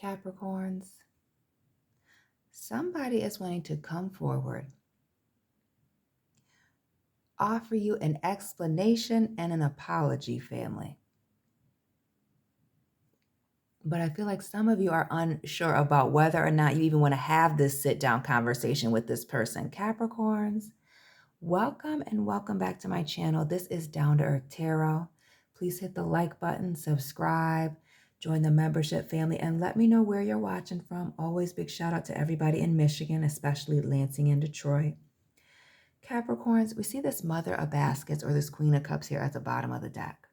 Capricorns, somebody is wanting to come forward, offer you an explanation and an apology, family. But I feel like some of you are unsure about whether or not you even want to have this sit-down conversation with this person. Capricorns, welcome and welcome back to my channel. This is Down to Earth Tarot. Please hit the like button, subscribe, join the membership family, and let me know where you're watching from. Always big shout out to everybody in Michigan, especially Lansing and Detroit. Capricorns, we see this Mother of Baskets or this Queen of Cups here at the bottom of the deck.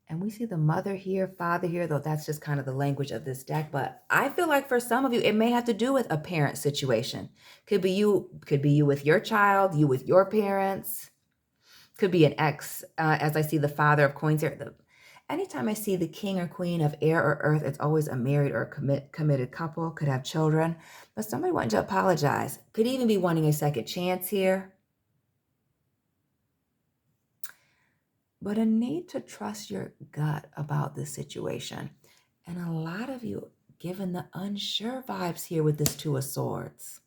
And we see the mother here, father here, though that's just kind of the language of this deck. But I feel like for some of you, it may have to do with a parent situation. Could be you with your child, you with your parents. Could be an ex, as I see the Father of Coins here. Anytime I see the King or Queen of Air or Earth, it's always a married or committed couple, could have children. But somebody wanting to apologize. Could even be wanting a second chance here. But a need to trust your gut about this situation. And a lot of you given the unsure vibes here with this Two of Swords.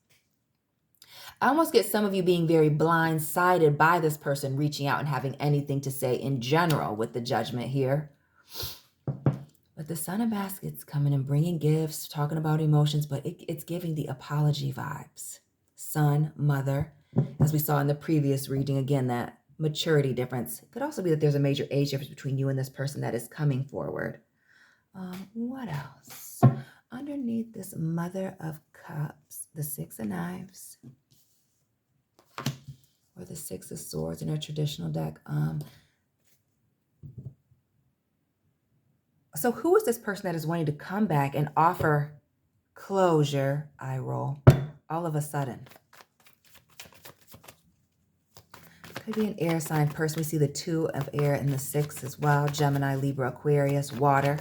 I almost get some of you being very blindsided by this person reaching out and having anything to say in general with the Judgment here. But the Son of Baskets coming and bringing gifts, talking about emotions, but it's giving the apology vibes. Son, mother, as we saw in the previous reading, again, that maturity difference. It could also be that there's a major age difference between you and this person that is coming forward. What else? Underneath this Mother of Cups, the Six of Knives, or the Six of Swords in a traditional deck. So who is this person that is wanting to come back and offer closure, eye roll, all of a sudden? Could be an air sign person. We see the Two of Air and the Six as well. Gemini, Libra, Aquarius, water.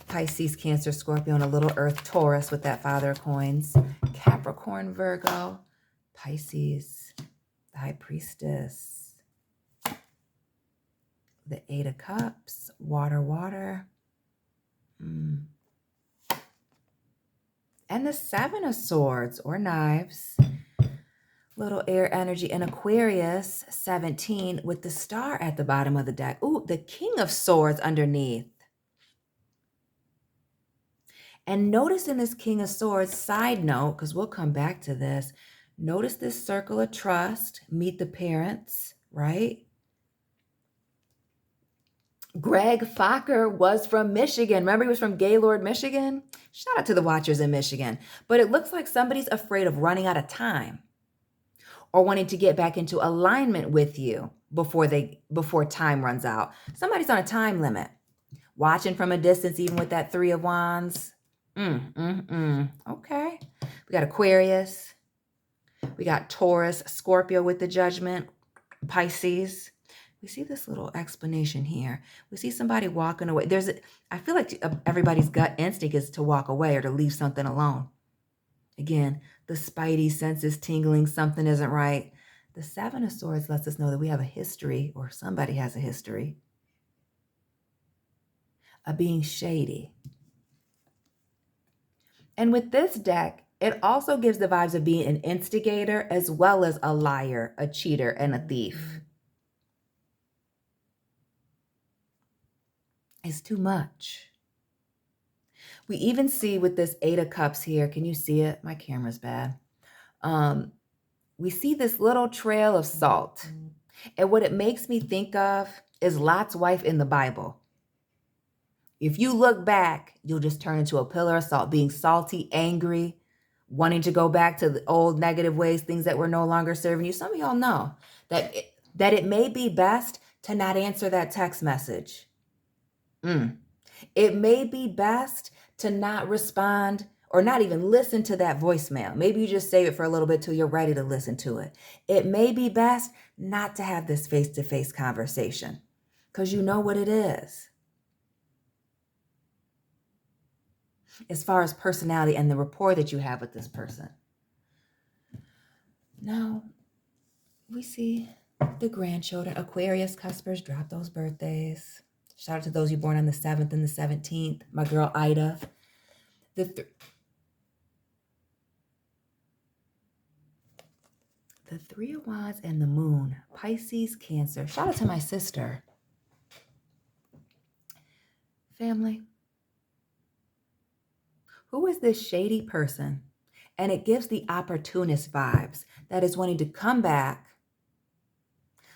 Pisces, Cancer, Scorpio, and a little Earth, Taurus with that Father of Coins. Capricorn, Virgo, Pisces, the High Priestess. The Eight of Cups, water. And the Seven of Swords or Knives. Little air energy in Aquarius, 17, with the Star at the bottom of the deck. Ooh, the King of Swords underneath. And notice in this King of Swords, side note, because we'll come back to this, notice this circle of trust, meet the parents, right? Greg Fokker was from Michigan. Remember, he was from Gaylord, Michigan? Shout out to the watchers in Michigan. But it looks like somebody's afraid of running out of time or wanting to get back into alignment with you before time runs out. Somebody's on a time limit. Watching from a distance, even with that Three of Wands. Okay. We got Aquarius. We got Taurus, Scorpio with the Judgment, Pisces. We see this little explanation here. We see somebody walking away. I feel like everybody's gut instinct is to walk away or to leave something alone. Again, the spidey senses tingling, something isn't right. The Seven of Swords lets us know that we have a history, or somebody has a history, of being shady. And with this deck, it also gives the vibes of being an instigator as well as a liar, a cheater, and a thief. It's too much. We even see with this Eight of Cups here, can you see it? My camera's bad. We see this little trail of salt. And what it makes me think of is Lot's wife in the Bible. If you look back, you'll just turn into a pillar of salt, being salty, angry, wanting to go back to the old negative ways, things that were no longer serving you. Some of y'all know that it may be best to not answer that text message. It may be best to not respond or not even listen to that voicemail. Maybe you just save it for a little bit till you're ready to listen to it. It may be best not to have this face-to-face conversation because you know what it is. As far as personality and the rapport that you have with this person. Now, we see the grandchildren. Aquarius, Cuspers, drop those birthdays. Shout out to those you born on the 7th and the 17th. My girl Ida. The 3 of Wands and the Moon. Pisces, Cancer. Shout out to my sister. Family. Who is this shady person? And it gives the opportunist vibes that is wanting to come back,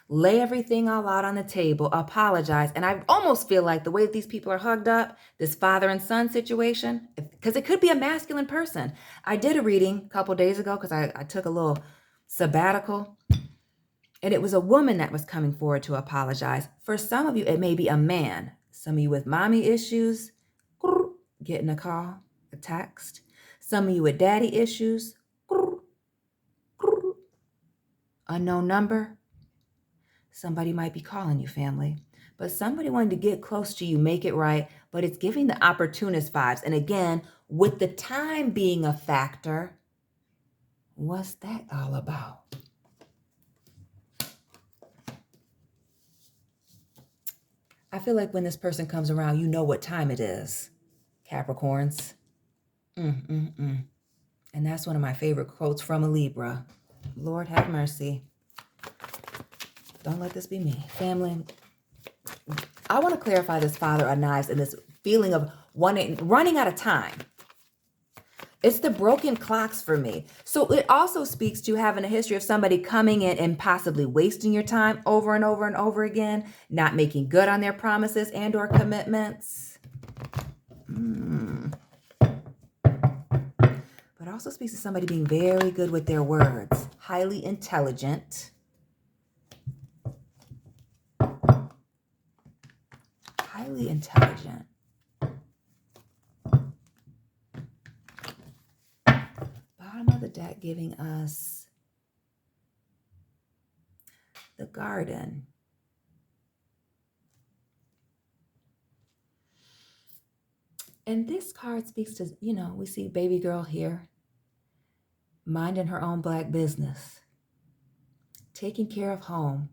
lay everything all out on the table, apologize. And I almost feel like the way that these people are hugged up, this father and son situation, because it could be a masculine person. I did a reading a couple days ago because I took a little sabbatical. And it was a woman that was coming forward to apologize. For some of you, it may be a man. Some of you with mommy issues, getting a call, a text. Some of you with daddy issues, unknown number. Somebody might be calling you, family. But somebody wanted to get close to you, make it right. But it's giving the opportunist vibes. And again, with the time being a factor, what's that all about? I feel like when this person comes around, you know what time it is, Capricorns. And that's one of my favorite quotes from a Libra. Lord have mercy. Don't let this be me. Family, I want to clarify this Father of Knives and this feeling of running out of time. It's the broken clocks for me. So it also speaks to having a history of somebody coming in and possibly wasting your time over and over and over again, not making good on their promises and or commitments. But also speaks to somebody being very good with their words, highly intelligent, highly intelligent. Bottom of the deck giving us the Garden. And this card speaks to, we see baby girl here, minding her own black business, taking care of home,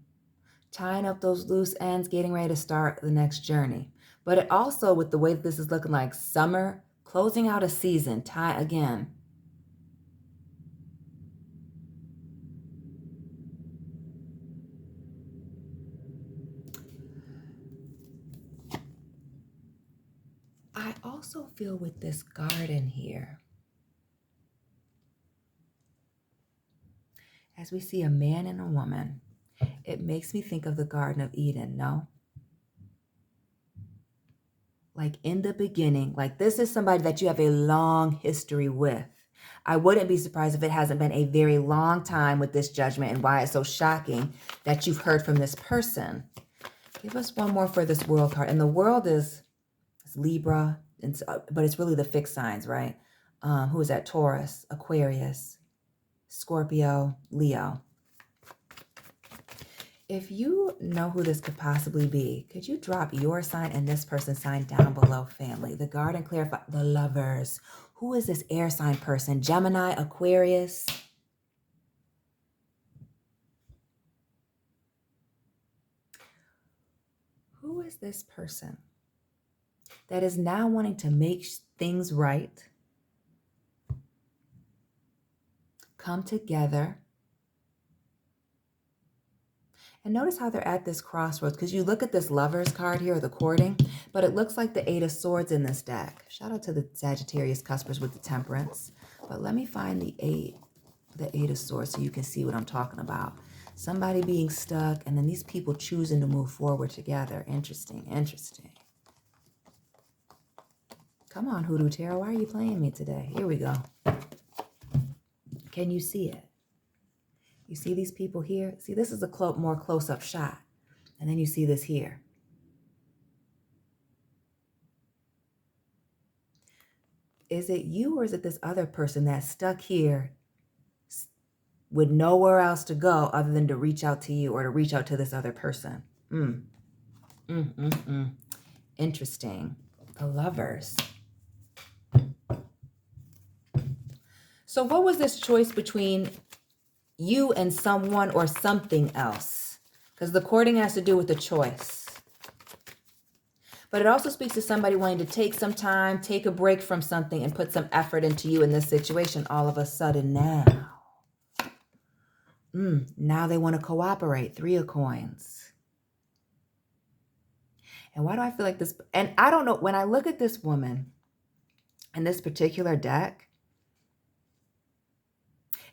tying up those loose ends, getting ready to start the next journey. But it also, with the way this is looking like summer, closing out a season, again. I also feel with this Garden here, as we see a man and a woman, it makes me think of the Garden of Eden, no? Like in the beginning, like this is somebody that you have a long history with. I wouldn't be surprised if it hasn't been a very long time with this judgment and why it's so shocking that you've heard from this person. Give us one more for this world card. And the world is Libra, but it's really the fixed signs, right? Who is that? Taurus, Aquarius, Scorpio, Leo. If you know who this could possibly be, could you drop your sign and this person's sign down below, family? The Garden, clarify the Lovers. Who is this air sign person? Gemini, Aquarius. Who is this person that is now wanting to make things right, come together? And notice how they're at this crossroads, because you look at this Lovers card here, the courting, but it looks like the 8 of Swords in this deck. Shout out to the Sagittarius cuspers with the Temperance. But let me find the 8 of Swords so you can see what I'm talking about. Somebody being stuck, and then these people choosing to move forward together. Interesting, interesting. Come on, Hoodoo Tarot, why are you playing me today? Here we go. Can you see it? You see these people here? See, this is a more close-up shot. And then you see this here. Is it you or is it this other person that's stuck here with nowhere else to go other than to reach out to you or to reach out to this other person? Interesting. The Lovers. So what was this choice between you and someone or something else? Because the courting has to do with the choice. But it also speaks to somebody wanting to take some time, take a break from something, and put some effort into you in this situation. All of a sudden now they want to cooperate. 3 of Coins. And why do I feel like this? And I don't know, when I look at this woman in this particular deck,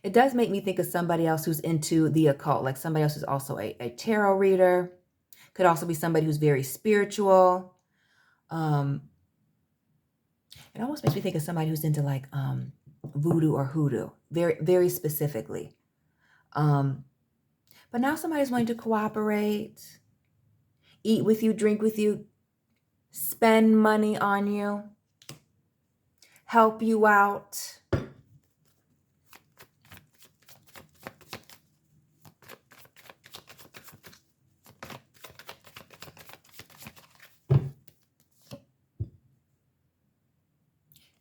it does make me think of somebody else who's into the occult, like somebody else who's also a tarot reader. Could also be somebody who's very spiritual. It almost makes me think of somebody who's into like voodoo or hoodoo, very, very specifically. But now somebody's wanting to cooperate, eat with you, drink with you, spend money on you, help you out.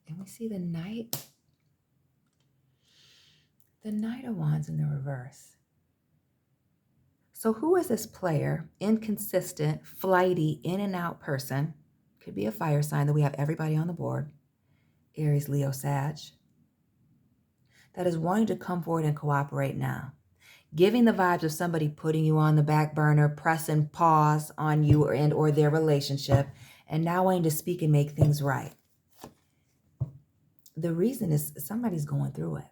And we see the Knight of Wands in the reverse. So who is this player? Inconsistent, flighty, in and out person. Could be a fire sign that we have everybody on the board. Aries, Leo, Sag. That is wanting to come forward and cooperate now. Giving the vibes of somebody putting you on the back burner, pressing pause on you or their relationship, and now wanting to speak and make things right. The reason is somebody's going through it.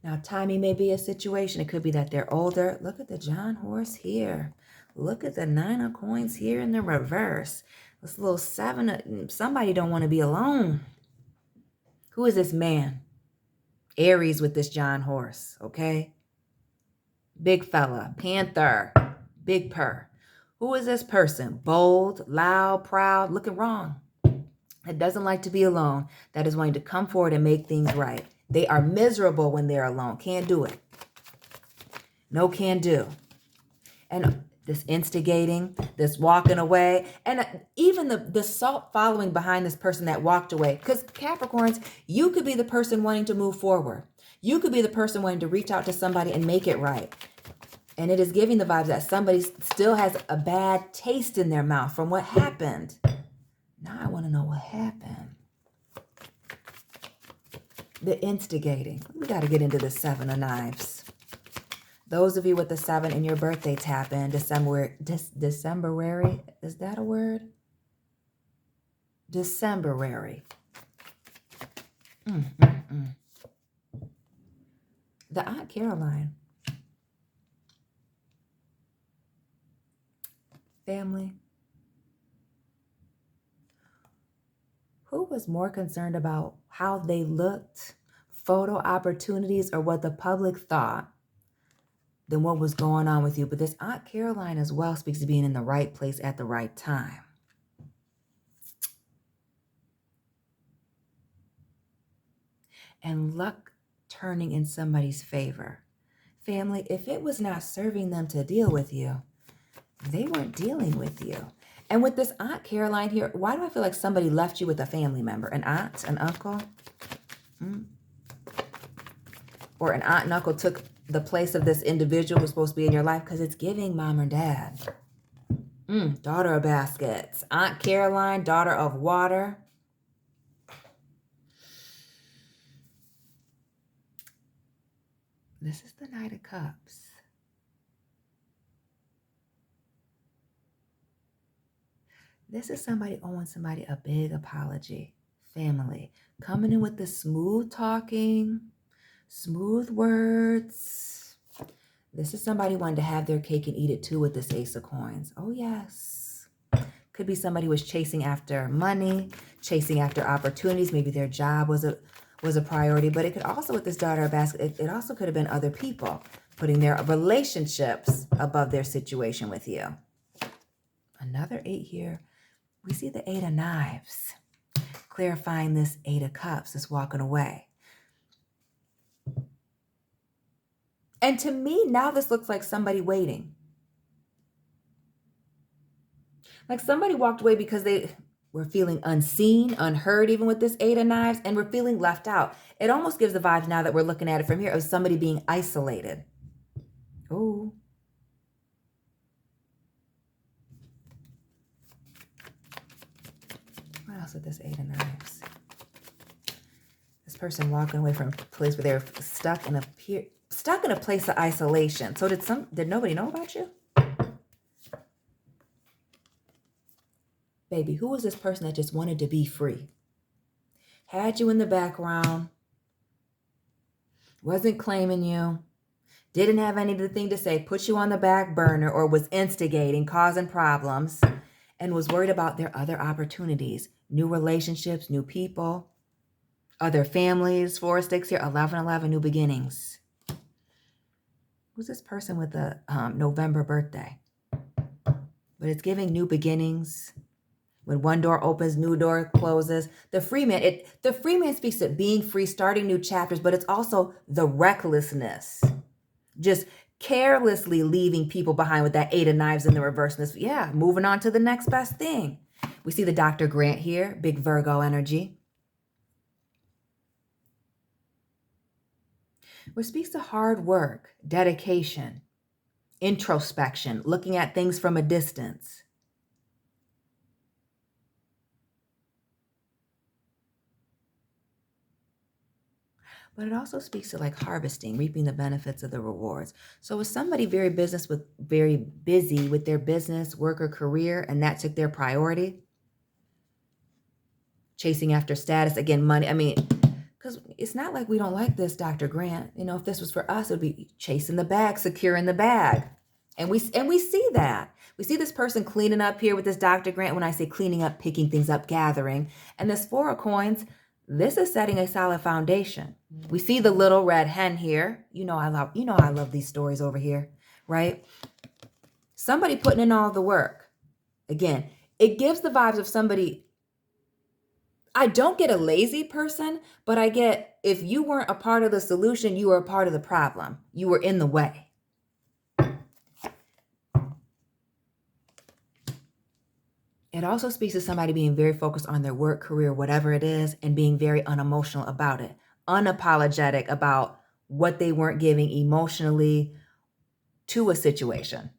Now, timing may be a situation. It could be that they're older. Look at the John horse here. Look at the 9 of Coins here in the reverse. This little 7. Somebody don't want to be alone. Who is this man? Aries with this John horse, okay? Big fella, panther, big purr. Who is this person? Bold, loud, proud, looking wrong. That doesn't like to be alone. That is wanting to come forward and make things right. They are miserable when they're alone. Can't do it. No can do. And this instigating, this walking away, and even the salt following behind this person that walked away. Because Capricorns, you could be the person wanting to move forward. You could be the person wanting to reach out to somebody and make it right. And it is giving the vibes that somebody still has a bad taste in their mouth from what happened. Now I want to know what happened. The instigating. We got to get into the 7 of Knives. Those of you with the 7 in your birthday tap in Decemberary. Is that a word? Decemberary. The Aunt Caroline. Family. Who was more concerned about how they looked, photo opportunities, or what the public thought than what was going on with you? But this Aunt Caroline as well speaks to being in the right place at the right time. And luck turning in somebody's favor. Family, if it was not serving them to deal with you, they weren't dealing with you. And with this Aunt Caroline here, why do I feel like somebody left you with a family member? An aunt, an uncle? Or an aunt and uncle took the place of this individual who's supposed to be in your life, because it's giving mom or dad. Daughter of baskets. Aunt Caroline, daughter of water. This is the Knight of Cups. This is somebody owing somebody a big apology. Family. Coming in with the smooth talking, smooth words. This is somebody wanting to have their cake and eat it too with this Ace of Coins. Oh, yes. Could be somebody who was chasing after money, chasing after opportunities. Maybe their job was a priority. But it could also, with this Daughter of Basket, it also could have been other people putting their relationships above their situation with you. Another 8 here. We see the 8 of Knives, clarifying this 8 of Cups is walking away. And to me, now this looks like somebody waiting. Like somebody walked away because they were feeling unseen, unheard, even with this 8 of Knives, and we're feeling left out. It almost gives the vibes now that we're looking at it from here of somebody being isolated. Oh. else with this Eight of Knives? This person walking away from a place where they're stuck in a place of isolation. So did nobody know about you? Baby, who was this person that just wanted to be free? Had you in the background, wasn't claiming you, didn't have anything to say, put you on the back burner, or was instigating, causing problems, and was worried about their other opportunities, new relationships, new people, other families. 4, 6 here, 11, 11, new beginnings. Who's this person with a November birthday? But it's giving new beginnings. When one door opens, new door closes. The free man speaks of being free, starting new chapters, but it's also the recklessness. Just carelessly leaving people behind with that Eight of Knives in the reverseness. Yeah, moving on to the next best thing. We see the Dr. Grant here, big Virgo energy. Which speaks to hard work, dedication, introspection, looking at things from a distance. But it also speaks to like harvesting, reaping the benefits of the rewards. So was somebody very busy with their business, work, or career, and that took their priority? Chasing after status, again, money. I mean, because it's not like we don't like this, Dr. Grant. You know, if this was for us, it would be chasing the bag, securing the bag. And we see that. We see this person cleaning up here with this Dr. Grant. When I say cleaning up, picking things up, gathering. And this Four of Coins, this is setting a solid foundation. We see the little red hen here. I love these stories over here, right? Somebody putting in all the work. Again, it gives the vibes of somebody. I don't get a lazy person, but I get if you weren't a part of the solution, you were a part of the problem. You were in the way. It also speaks to somebody being very focused on their work, career, whatever it is, and being very unemotional about it. Unapologetic about what they weren't giving emotionally to a situation.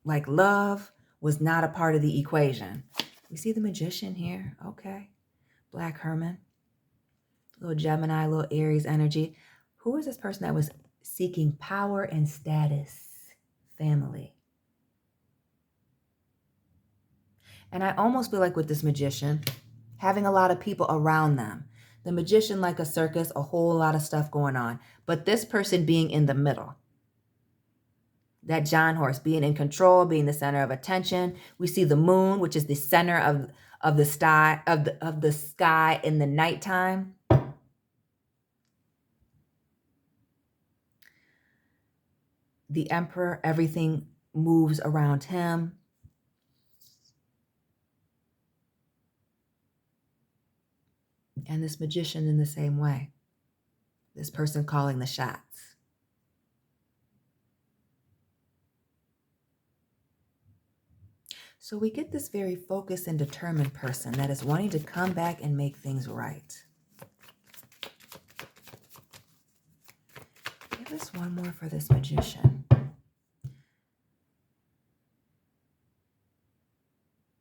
Like love was not a part of the equation. We see the Magician here. Okay. Black Herman. Little Gemini, little Aries energy. Who is this person that was seeking power and status? Family. And I almost feel like with this Magician, having a lot of people around them. The Magician like a circus, a whole lot of stuff going on. But this person being in the middle. That John horse being in control, being the center of attention. We see the moon, which is the center of the sky in the nighttime. The Emperor, everything moves around him. And this Magician in the same way. This person calling the shots. So we get this very focused and determined person that is wanting to come back and make things right. Give us one more for this Magician.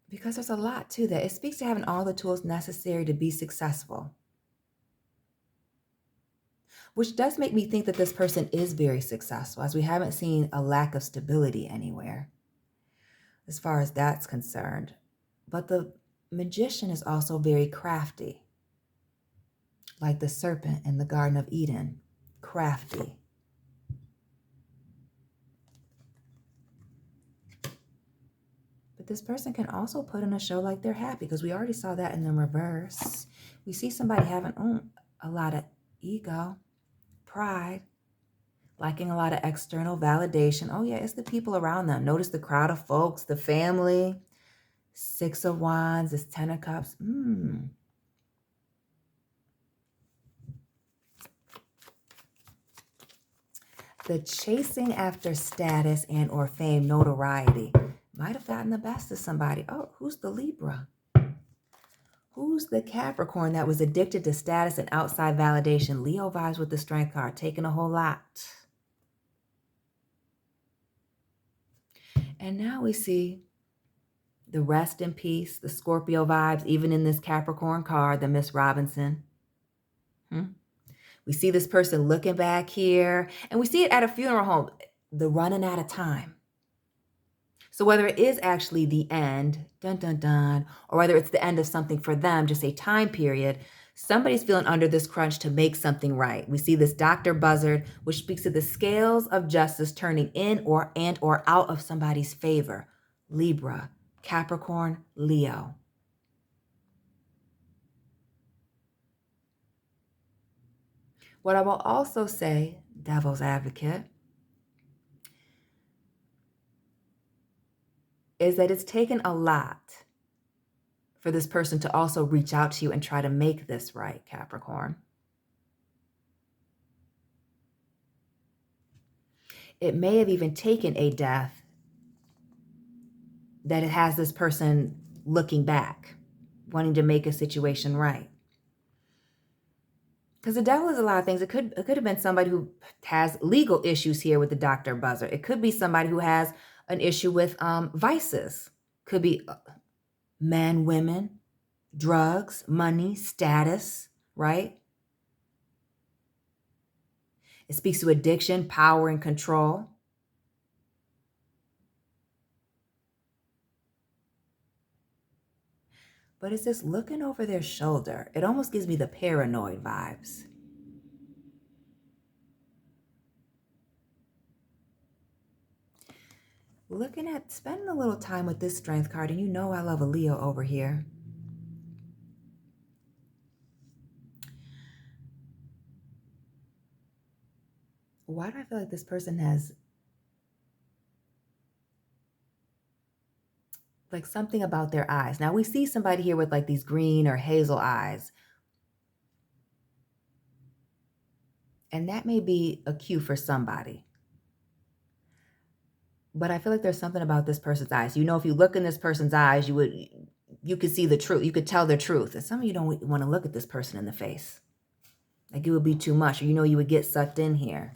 Because there's a lot to that. It speaks to having all the tools necessary to be successful. Which does make me think that this person is very successful, as we haven't seen a lack of stability anywhere, as far as that's concerned. But the Magician is also very crafty. Like the serpent in the Garden of Eden. Crafty. But this person can also put in a show like they're happy, because we already saw that in the reverse. We see somebody having a lot of ego, pride, liking a lot of external validation. Oh yeah, it's the people around them. Notice the crowd of folks, the family. 6 of Wands, this 10 of Cups. The chasing after status and or fame, notoriety, might have gotten the best of somebody. Oh, who's the Libra? Who's the Capricorn that was addicted to status and outside validation? Leo vibes with the Strength card, taking a whole lot. And now we see the rest in peace, the Scorpio vibes, even in this Capricorn card, the Miss Robinson. We see this person looking back here, and we see it at a funeral home, the running out of time. So whether it is actually the end, dun, dun, dun, or whether it's the end of something for them, just a time period, somebody's feeling under this crunch to make something right. We see this Dr. Buzzard, which speaks to the scales of justice turning in or out of somebody's favor. Libra, Capricorn, Leo. What I will also say, devil's advocate, is that it's taken a lot for this person to also reach out to you and try to make this right, Capricorn. It may have even taken a death that it has this person looking back, wanting to make a situation right. Because the devil is a lot of things. It could have been somebody who has legal issues here with the Dr. Buzzer. It could be somebody who has an issue with vices. Could be men, women, drugs, money, status, right? It speaks to addiction, power, and control. But it's just looking over their shoulder. It almost gives me the paranoid vibes. Spending a little time with this strength card, and you know I love a Leo over here. Why do I feel like this person has like something about their eyes? Now we see somebody here with like these green or hazel eyes. And that may be a cue for somebody. But I feel like there's something about this person's eyes. You know, if you look in this person's eyes, you could see the truth. You could tell the truth. And some of you don't want to look at this person in the face. Like it would be too much. Or you know you would get sucked in here.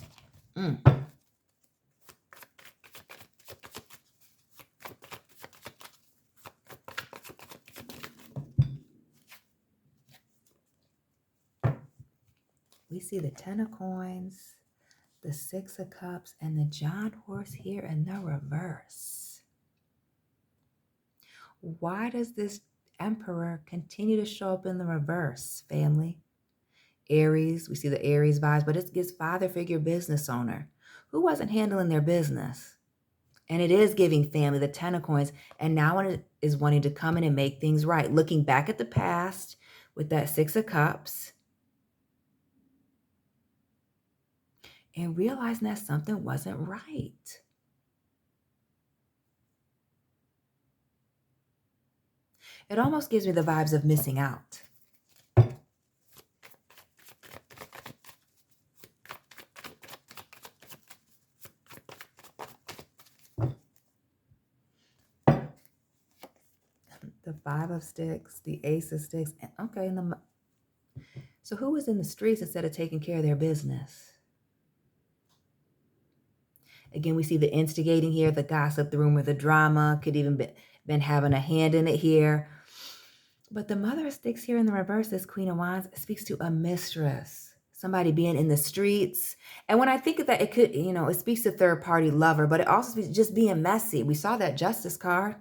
We see the 10 of coins, the 6 of cups, and the John horse here in the reverse. Why does this Emperor continue to show up in the reverse, family? Aries, we see the Aries vibes, but it gives father figure business owner who wasn't handling their business. And it is giving family the 10 of coins, and now it is wanting to come in and make things right. Looking back at the past with that 6 of cups, and realizing that something wasn't right. It almost gives me the vibes of missing out. The 5 of sticks, the Ace of sticks, and okay. So who was in the streets instead of taking care of their business? Again, we see the instigating here, the gossip, the rumor, the drama, could even been having a hand in it here. But the Mother of Sticks here in the reverse, this Queen of Wands, speaks to a mistress, somebody being in the streets. And when I think of that, it could, it speaks to third party lover, but it also speaks just being messy. We saw that Justice card.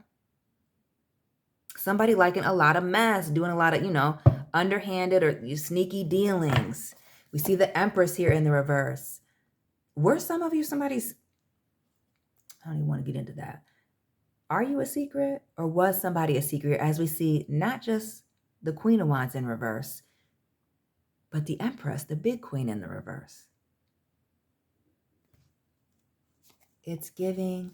Somebody liking a lot of mess, doing a lot of, underhanded or sneaky dealings. We see the Empress here in the reverse. Were some of you somebody's, I don't even want to get into that. Are you a secret, or was somebody a secret? As we see, not just the Queen of Wands in reverse, but the Empress, the big queen in the reverse. It's giving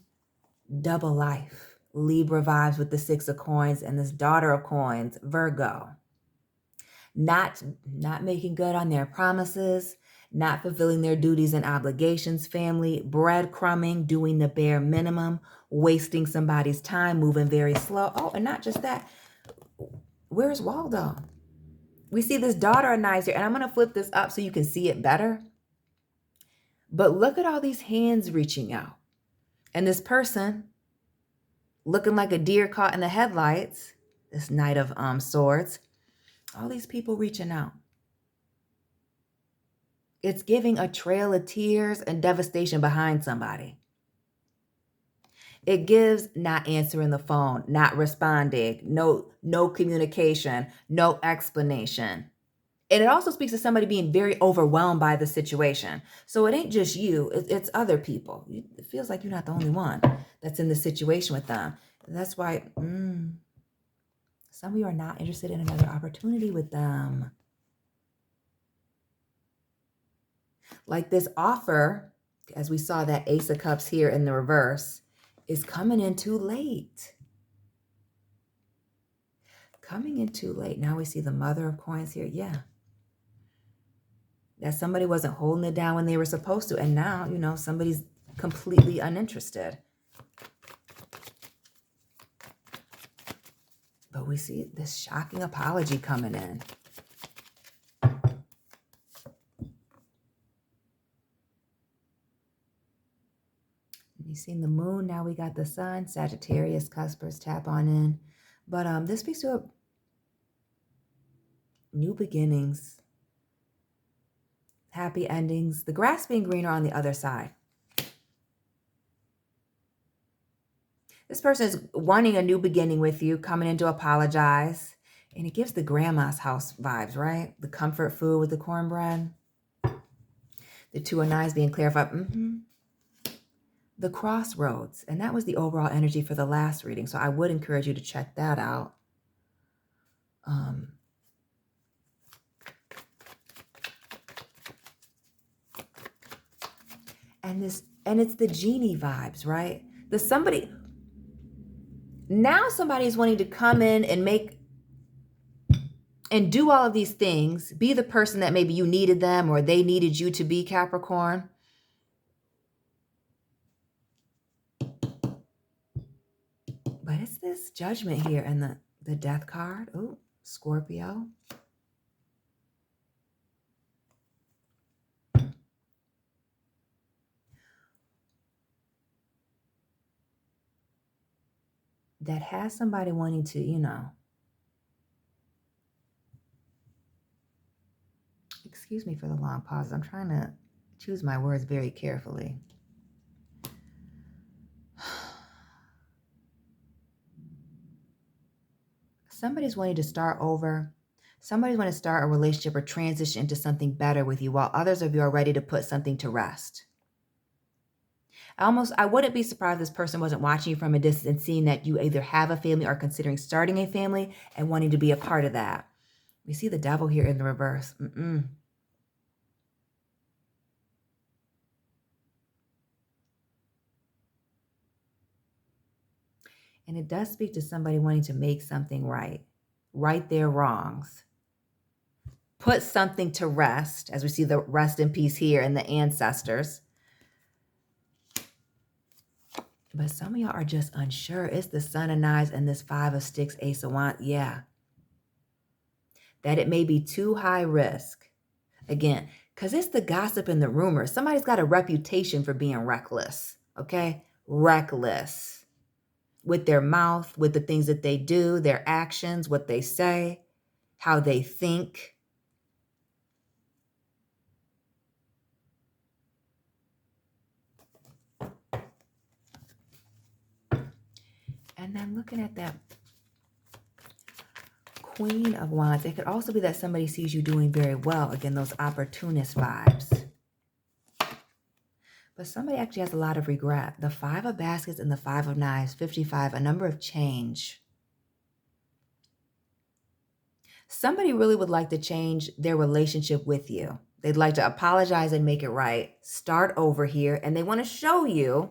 double life. Libra vibes with the 6 of coins and this Daughter of coins, Virgo. Not making good on their promises, not fulfilling their duties and obligations, family, breadcrumbing, doing the bare minimum, wasting somebody's time, moving very slow. Oh, and not just that. Where's Waldo? We see this Daughter of Knives here, and I'm going to flip this up so you can see it better. But look at all these hands reaching out. And this person looking like a deer caught in the headlights, this Knight of Swords, all these people reaching out. It's giving a trail of tears and devastation behind somebody. It gives not answering the phone, not responding, no communication, no explanation. And it also speaks to somebody being very overwhelmed by the situation. So it ain't just you, it's other people. It feels like you're not the only one that's in the situation with them. That's why some of you are not interested in another opportunity with them. Like this offer, as we saw that Ace of Cups here in the reverse, is coming in too late. Coming in too late. Now we see the Mother of Coins here. Yeah. That somebody wasn't holding it down when they were supposed to. And now, you know, somebody's completely uninterested. But we see this shocking apology coming in. You've seen the moon. Now we got the sun. Sagittarius, cuspers, tap on in. But this speaks to new beginnings. Happy endings. The grass being greener on the other side. This person is wanting a new beginning with you, coming in to apologize. And it gives the grandma's house vibes, right? The comfort food with the cornbread. The Two of Knives being clarified. The crossroads. And that was the overall energy for the last reading. So I would encourage you to check that out. And it's the genie vibes, right? Now somebody is wanting to come in and make and do all of these things, be the person that maybe you needed them or they needed you to be, Capricorn. But it's this Judgment here and the Death card. Oh, Scorpio. That has somebody wanting to, you know, excuse me for the long pause. I'm trying to choose my words very carefully. Somebody's wanting to start over. Somebody's wanting to start a relationship or transition into something better with you, while others of you are ready to put something to rest. I wouldn't be surprised if this person wasn't watching you from a distance and seeing that you either have a family or considering starting a family and wanting to be a part of that. We see the Devil here in the reverse. And it does speak to somebody wanting to make something right their wrongs. Put something to rest, as we see the rest in peace here and the ancestors. But some of y'all are just unsure. It's the Son of Knives and this Five of Sticks, Ace of Wands. Yeah. That it may be too high risk. Again, because it's the gossip and the rumors. Somebody's got a reputation for being reckless. Okay? Reckless. With their mouth, with the things that they do, their actions, what they say, how they think. And then looking at that Queen of Wands, it could also be that somebody sees you doing very well. Again, those opportunist vibes. But somebody actually has a lot of regret. The Five of Baskets and the Five of Knives, 55, a number of change. Somebody really would like to change their relationship with you. They'd like to apologize and make it right. Start over here. And they want to show you.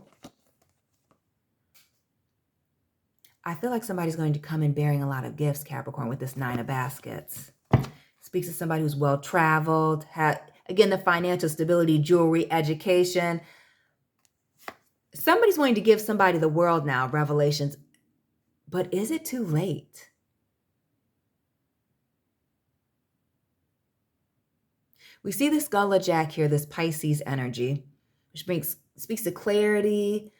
I feel like somebody's going to come in bearing a lot of gifts, Capricorn, with this Nine of Baskets. Speaks to somebody who's well-traveled, again, the financial stability, jewelry, education. Somebody's going to give somebody the world now, revelations. But is it too late? We see the Skull of Jack here, this Pisces energy, which speaks to clarity,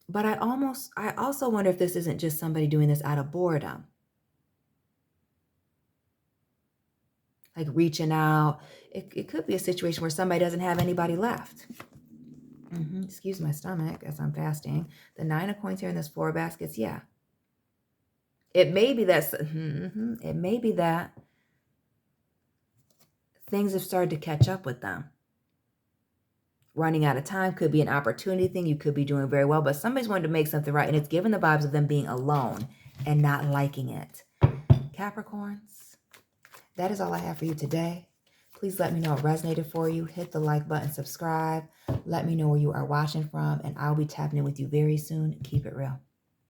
But I also wonder if this isn't just somebody doing this out of boredom. Like reaching out. It could be a situation where somebody doesn't have anybody left. Excuse my stomach as I'm fasting. The 9 of coins here in this 4 of baskets. Yeah. It may be that, it may be that things have started to catch up with them. Running out of time could be an opportunity thing. You could be doing very well, but somebody's wanting to make something right, and it's given the vibes of them being alone and not liking it. Capricorns, that is all I have for you today. Please let me know it resonated for you. Hit the like button, subscribe. Let me know where you are watching from, and I'll be tapping in with you very soon. Keep it real.